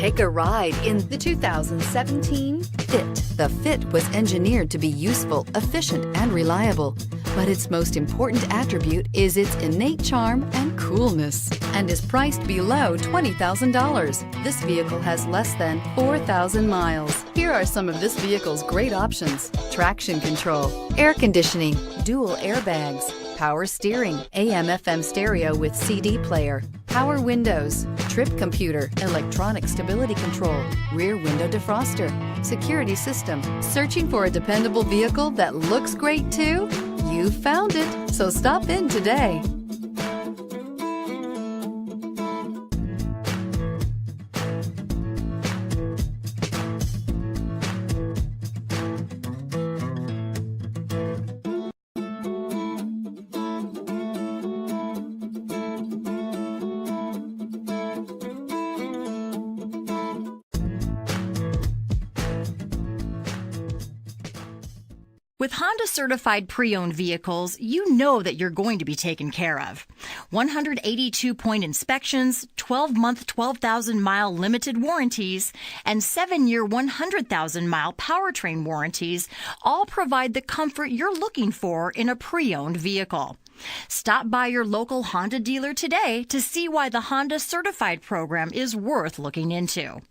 Take a ride in the 2017 Fit. The Fit was engineered to be useful, efficient, and reliable. But its most important attribute is its innate charm and coolness, and is priced below $20,000. This vehicle has less than 4,000 miles. Here are some of this vehicle's great options: traction control, air conditioning, dual airbags, power steering, AM/FM stereo with CD player, power windows, trip computer, electronic stability control, rear window defroster, security system. Searching for a dependable vehicle that looks great too? You found it, so stop in today. With Honda certified pre-owned vehicles, you know that you're going to be taken care of. 182-point inspections, 12-month 12,000-mile limited warranties, and 7-year 100,000-mile powertrain warranties all provide the comfort you're looking for in a pre-owned vehicle. Stop by your local Honda dealer today to see why the Honda certified program is worth looking into.